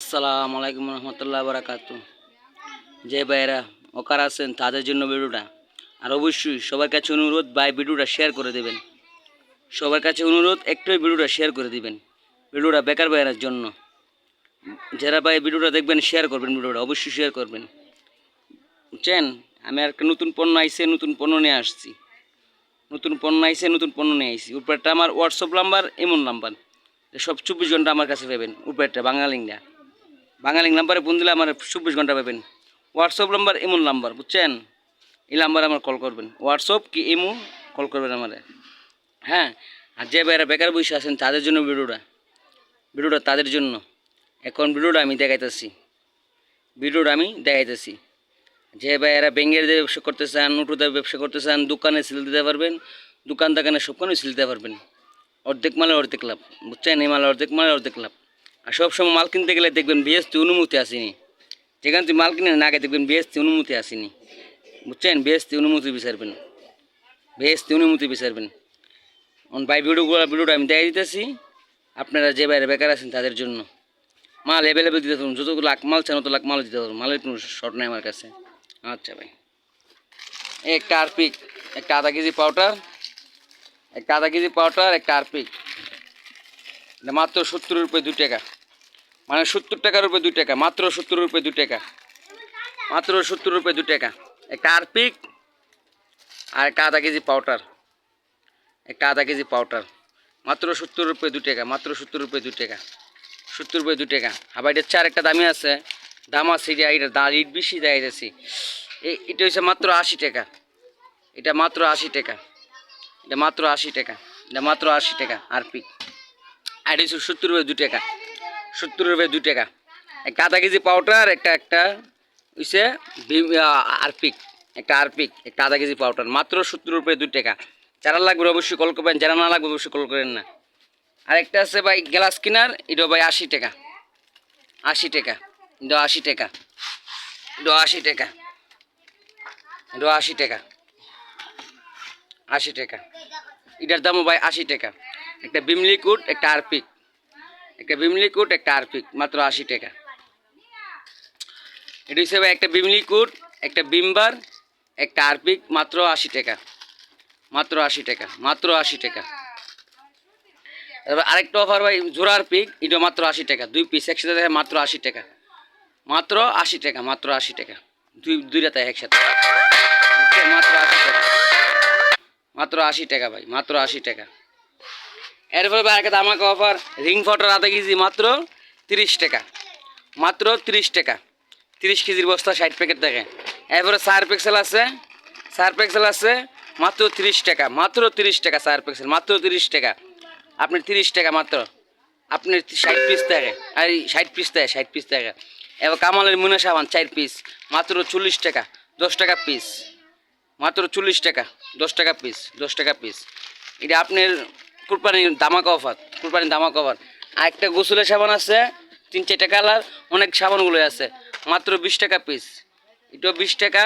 আসসালামু আলাইকুম রহমতুল্লাহ বারাকাতু। যে ভাইয়েরা ওকার আছেন তাদের জন্য ভিডিওটা, আর অবশ্যই সবার কাছে অনুরোধ, ভাই ভিডিওটা শেয়ার করে দেবেন। সবার কাছে অনুরোধ, একটাই ভিডিওটা শেয়ার করে দিবেন। ভিডিওটা বেকার ভাইয়েরার জন্য। যারা ভাই ভিডিওটা দেখবেন শেয়ার করবেন, ভিডিওটা অবশ্যই শেয়ার করবেন, বুঝছেন? আমি আর একটা নতুন পণ্য আইসে, নতুন পণ্য নিয়ে আসছি। নতুন পণ্য আইসে, নতুন পণ্য নিয়ে আইসি। উপরেরটা আমার হোয়াটসঅ্যাপ নাম্বার, এমন নাম্বার সব 24 ঘন্টা আমার কাছে পাবেন। উপরেরটা বাঙালি নাম্বারে ফোন দিলে আমার 24 ঘন্টা পাবেন। হোয়াটসঅ্যাপ নাম্বার, এমন নাম্বার, বুঝছেন? এই নাম্বারে আমার কল করবেন, হোয়াটসঅ্যাপ কি এমো কল করবেন আমারে। হ্যাঁ, আর যে ভাইয়েরা বেকার বসে আছেন তাদের জন্য ভিডিওটা তাদের জন্য। এখন ভিডিওটা আমি দেখাইতেছি। যে ভাইয়েরা ব্যাঙ্গের দিয়ে ব্যবসা করতে চান, নোটুদের ব্যবসা করতে চান, দোকানে সিল দিতে পারবেন, দোকানে সবখানে সিল দিতে পারবেন। অর্ধেক মালে অর্ধেক লাভ, বুঝছেন? এই মালে অর্ধেক লাভ। আর সবসময় মাল কিনতে গেলে দেখবেন বিএসটি অনুমতি আসেনি। যেখানে তুই মাল কিনে না আগে দেখবেন বিএসটি অনুমতি আসেনি, বুঝছেন? বিএসটি অনুমতি বিচারবেন। ভাই ভিডিওটা আমি দেখাই দিতেছি। আপনারা যে বাইরে বেকার আছেন তাদের জন্য মাল অ্যাভেলেবেল দিতে পারুন। যত লাখ মাল চান অত লাখ মাল দিতে পারুন। মালের কোনো শর্ট নেই আমার কাছে। আচ্ছা ভাই, একটা আরপিক, একটা আধা কেজি পাউডার, একটা আরপিক, এটা মাত্র 70 রুপয়ে 2 টাকা, মানে 70 টাকার উপরে 2 টাকা, মাত্র 70 রুপয়ে 2 টাকা, মাত্র 70 রুপয়ে 2 টাকা। একটা আরপিক আর একটা আধা কেজি পাউডার, মাত্র 70 রুপয়ে 2 টাকা, মাত্র 70 রুপয়ে 2 টাকা, 70 রুপয়ে 2 টাকা। আবার এটা চার একটা দামি আছে, দাম আছে, এটা রেট বেশি দেয় যাচ্ছি। এটা হচ্ছে মাত্র 80 টাকা, এটা মাত্র 80 টাকা, এটা মাত্র 80 টাকা, এটা মাত্র 80 টাকা আরপিক। আর এটা হচ্ছে 70 রুপয়ে 2 টাকা, 70 রুপয়ে 2 টাকা। একটা আধা কেজি পাউডার, একটা হচ্ছে আরপিক, একটা আধা কেজি পাউডার, মাত্র 70 রুপয়ে 2 টাকা। যারা লাগবে অবশ্যই কল করবেন, যারা না লাগবে অবশ্যই কল করেন না। আরেকটা আছে ভাই গ্লাস কিনার, এটাও ভাই 80 টাকা, 80 টাকা, এটাও 80 টাকা, এটাও 80 টাকা, এটাও 80 টাকা, 80 টাকা। এটার দামও ভাই 80 টাকা। একটা বিম লিকুইড, একটা আরপিক, মাত্র 80 টাকা। এটা হিসেবে একটা বিম লিকুইড, একটা বিমবার, একটা আরপিক, মাত্র 80 টাকা, মাত্র 80 টাকা, মাত্র 80 টাকা। এবার আরেকটা অফার ভাই জোড়া আরপিক, এটা মাত্র 80 টাকা, 2 পিস একসাথে দেখে মাত্র 80 টাকা, মাত্র 80 টাকা, মাত্র 80 টাকা, দুইটা তাই একসাথে, মাত্র 80 টাকা, মাত্র 80 টাকা ভাই, মাত্র 80 টাকা। এরপরে ভাই একটা দামাকা অফার, রিং ফটার আধা কেজি মাত্র 30 টাকা, মাত্র 30 টাকা, 30 কেজির বস্তা 60 প্যাকেট থাকে। এরপরে সার্ফ এক্সেল আছে মাত্র 30 টাকা, মাত্র 30 টাকা সার্ফ এক্সেল, মাত্র 30 টাকা। আপনি 30 টাকা মাত্র, আপনার 60 পিস থাকে, আর 60 পিস থাকে। এবার কামালের মুনা সাবান 4 পিস, মাত্র 40 টাকা, 10 টাকা পিস, মাত্র 40 টাকা, 10 টাকা পিস। এটা আপনার কুরবানির ধামাকা অফার। আর একটা গোসলের সাবান আছে 3-4টা কালার, অনেক সাবানগুলো আছে, মাত্র 20 টাকা পিস। এটাও 20 টাকা,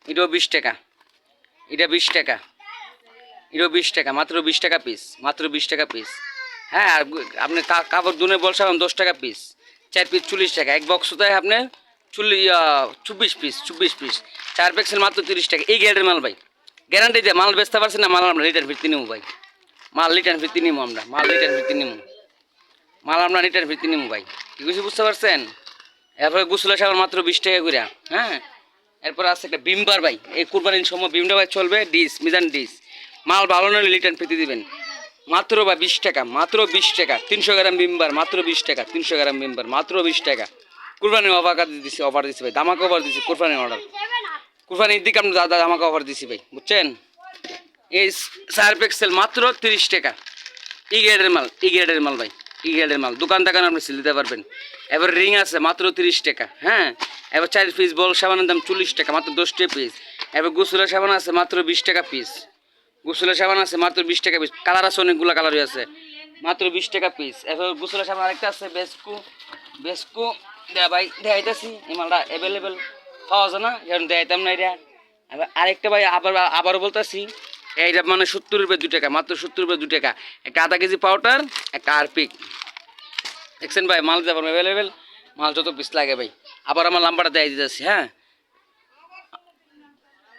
এটাও 20 টাকা, এটা 20 টাকা, এটাও 20 টাকা, মাত্র 20 টাকা পিস, মাত্র 20 টাকা পিস। হ্যাঁ, আর আপনি কাপড় ধুনে বল সাবান 10 টাকা পিস, 4 পিস 40 টাকা। এক বক্স দেয় আপনার 24 পিস, 4 পিক্সেল মাত্র 30 টাকা। এই গ্রেডের মাল ভাই, গ্যারান্টি দিয়ে মাল বেচতে পারছি না, মাল আমরা রিটার্ন ফিরতে নেবো ভাই, মাল রিটার্ন ফিরতে নেবো আমরা রিটার্ন ফিরতে নেবো ভাই। কি কিছু বুঝতে পারছেন? এরপরে গোসলের সাবান মাত্র 20 টাকা করে। হ্যাঁ, এরপর আছে একটা বিমবার ভাই, এই কুরবানির সময় বিমটা ভাই চলবে, মিজান ডিস, মাল ভালো নয় রিটার্ন ফিরতে দিবেন, মাত্র ভাই 20 টাকা, মাত্র 20 টাকা। 300 গ্রাম বিমবার মাত্র 20 টাকা, 300 গ্রাম বিমবার মাত্র 20 টাকা। কুরবানির অফার দিছি ভাই, দামাকা অফার দিছি, কুরবানির দিকে আপনি দাদা দামাকা অফার দিছি ভাই, বুঝছেন? এই সার্ফ এক্সেল মাত্র 30 টাকা। ই গ্রেডের মাল ভাই, দোকান আপনি সিল দিতে পারবেন। এবার রিং আছে মাত্র 30 টাকা। হ্যাঁ, এবার 4 পিস বল সাবানের দাম 40 টাকা, মাত্র 10টা পিস। এবার গোসলের সাবান আছে মাত্র 20 টাকা পিস, মাত্র 20 টাকা পিস। কালার আছে অনেকগুলো কালারই আছে, মাত্র 20 টাকা পিস। এবার গোসলের সাবান আরেকটা আছে বেস্কু দেয়া ভাই, দেখাইতেছি। এই মালটা অ্যাভেলেবেল পাওয়া যায় না, এখন দেখাইতাম না এটা। এবার আরেকটা ভাই আবারও বলতেছি, এইটা মানে 70 রুপয়ে 2 টাকা, মাত্র 70 রুপয়ে 2 টাকা। একটা আধা কেজি পাউডার, একটা আরপিক। দেখছেন ভাই, মাল দিতে পারবেন অ্যাভেলেবেল। মাল যত পিস লাগে ভাই। আবার আমার নাম্বারটা দিয়ে দিতেছি, হ্যাঁ,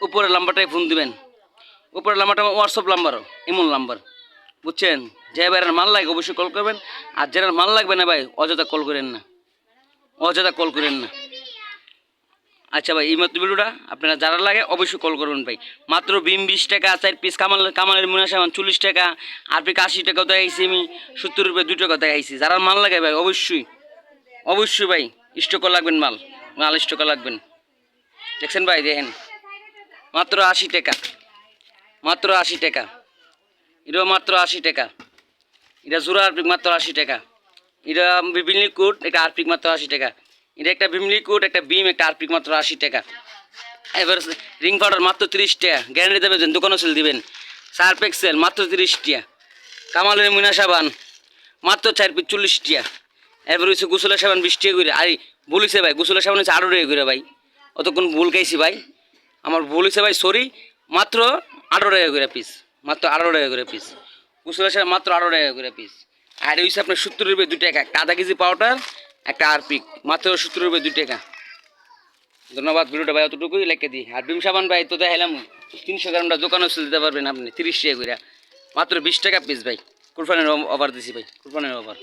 উপরের নাম্বারটাই ফোন দিবেন। উপরের নাম্বারটা আমার হোয়াটসঅ্যাপ নাম্বারও, এমন নাম্বার, বুঝছেন? যে ভাইয়ের মাল লাগে অবশ্যই কল করবেন, আর যারা মাল লাগবে না ভাই অযথা কল করেন না, অযথা কল করেন না। আচ্ছা ভাই, এই মাত্র ভিডিওটা আপনারা যারা লাগে অবশ্যই কল করবেন ভাই। মাত্র বিম 20 টাকা, 4 পিস কামালের মুনা সামান 40 টাকা, আর পিক 80 টাকা দেখাইছি আমি, 70 রুপয়ে 2 টাকা দেখাইছি। যারা মাল লাগে ভাই অবশ্যই অবশ্যই ভাই স্টক লাগবেন, মাল মাল স্টক লাগবেন। দেখছেন ভাই, দেখেন মাত্র 80 টাকা, মাত্র 80 টাকা, এটাও মাত্র 80 টাকা। এটা জোড়া আরপিক মাত্র 80 টাকা। এটা বিভিন্ন কোট, একটা আরপিক মাত্র 80 টাকা। এটা একটা বিমলি কোট, একটা বিম, একটা আরপিক মাত্র 80 টাকা। এবার রিং পাউডার মাত্র 30 টাকা, গ্যারান্টি দেবেন, দোকানও সেল দিবেন। সার্ফ এক্সেল মাত্র 30 টাকা। কামালের মুনা সাবান মাত্র 4 পিস 40 টাকা। এরপর হচ্ছে গোসলের সাবান 20 টাকা করে। আর বলিছে ভাই গোসলের সাবান হচ্ছে 18 টাকা করে ভাই, অতক্ষণ ভুল খাইছি ভাই, আমার ভুল হয়েছে ভাই, সরি। মাত্র 18 টাকা করে পিস, মাত্র 18 টাকা করে পিস। গোসলের সাবান মাত্র 18 টাকা করে পিস। আর হচ্ছে আপনার 70 রুপয়ে 2 টাকা, একটা আধা কেজি পাউডার, একটা আরপিক মাত্র 70 রুপয়ে 2 টাকা। ধন্যবাদ, ভিডিওটা ভাই অতটুকুই লেখে দিই। আর বিম সাবান ভাই তো দেখাইলাম 300 গ্রামটা দোকানেও সেল দিতে পারবেন আপনি 30 টাকা করে, মাত্র 20 টাকা পিস ভাই। কুরবানির অফার দিছি ভাই, কুরবানির অফার।